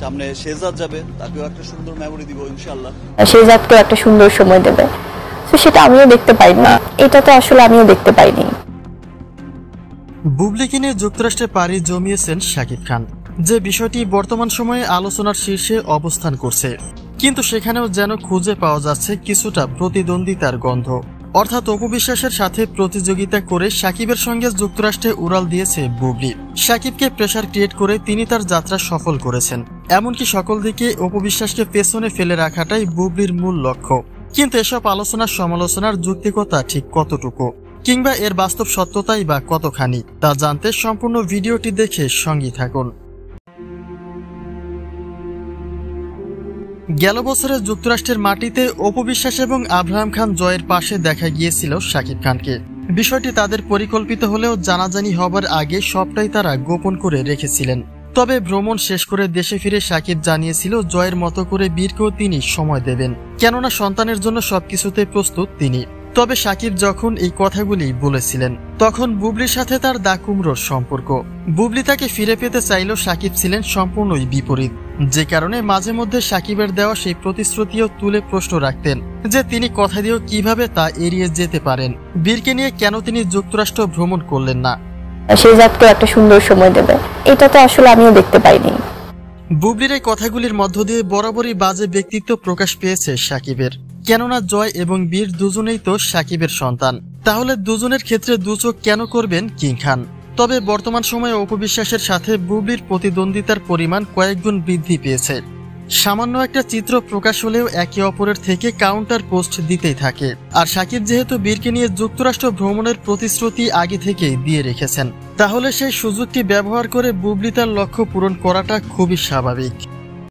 সামনে শেহজাদ যাবে, তাকেও একটা সুন্দর মেমোরি দিব ইনশাআল্লাহ। শেহজাদকে একটা সুন্দর সময় দেবে, তো সেটা আমিও দেখতে পাইনি, এটা তো আসলে আমিও দেখতে পাইনি। বুবলিকে নিয়ে যুক্তরাষ্ট্রে পাড়ি জমিয়েছেন শাকিব খান, যে বিষয়টি বর্তমান সময়ে আলোচনার শীর্ষে অবস্থান করছে, কিন্তু সেখানেও যেন খুঁজে পাওয়া যাচ্ছে কিছুটা প্রতিদ্বন্দ্বিতার গন্ধ। অর্থাৎ অপু বিশ্বাসের সাথে প্রতিযোগিতা করে শাকিবের সঙ্গে যুক্তরাষ্ট্রে উড়াল দিয়েছে বুবলি। শাকিবকে প্রেসার ক্রিয়েট করে তিনি তার যাত্রা সফল করেছেন, এমনকি সকল দিকে অপু বিশ্বাসকে পেছনে ফেলে রাখাটাই বুবলির মূল লক্ষ্য। কিন্তু এসব আলোচনার সমালোচনার যৌক্তিকতা ঠিক কতটুকু, কিংবা এর বাস্তব সত্যতাই বা কতখানি, তা জানতে সম্পূর্ণ ভিডিওটি দেখে সঙ্গী থাকুন। গেল বছরে যুক্তরাষ্ট্রের মাটিতে অপু বিশ্বাস এবং আব্রাহাম খান জয়ের পাশে দেখা গিয়েছিল শাকিব খানকে। বিষয়টি তাদের পরিকল্পিত হলেও জানাজানি হবার আগে সবটাই তারা গোপন করে রেখেছিলেন। তবে ভ্রমণ শেষ করে দেশে ফিরে শাকিব জানিয়েছিল জয়ের মতো করে বীরকেও তিনি সময় দেবেন, কেননা সন্তানের জন্য সবকিছুতে প্রস্তুত তিনি। তবে শাকিব যখন এই কথাগুলি বলেছিলেন, তখন বুবলির সাথে তার দাকুমড়োর সম্পর্ক। বুবলি তাকে ফিরে পেতে চাইলেও শাকিব ছিলেন সম্পূর্ণই বিপরীত, যে কারণে মাঝে মধ্যে শাকিবের দেওয়া সেই প্রতিশ্রুতিও তুলে প্রশ্ন রাখতেন যে তিনি কথা দিয়েও কিভাবে তা এড়িয়ে যেতে পারেন। বীরকে নিয়ে কেন তিনি যুক্তরাষ্ট্র ভ্রমণ করলেন না, শেহজাদকে একটা সুন্দর সময় দেবে, এটা তো আসলে আমিও দেখতে পাইনি। বুবলির এই কথাগুলির মধ্য দিয়ে বরাবরই বাজে ব্যক্তিত্ব প্রকাশ পেয়েছে শাকিবের, কেননা জয় এবং বীর দুজনেই তো শাকিবের সন্তান। তাহলে দুজনের ক্ষেত্রে দুচোখ কেন করবেন কিং খান? তবে বর্তমান সময়ে অপু বিশ্বাসের সাথে বুবলির প্রতিদ্বন্দ্বিতার পরিমাণ কয়েকগুণ বৃদ্ধি পেয়েছে। সামান্য একটা চিত্র প্রকাশ হলেও একে অপরের থেকে কাউন্টার পোস্ট দিতেই থাকে। আর শাকিব যেহেতু বীরকে নিয়ে যুক্তরাষ্ট্র ভ্রমণের প্রতিশ্রুতি আগে থেকেই দিয়ে রেখেছেন, তাহলে সেই সুযোগটি ব্যবহার করে বুবলি তার লক্ষ্য পূরণ করাটা খুবই স্বাভাবিক।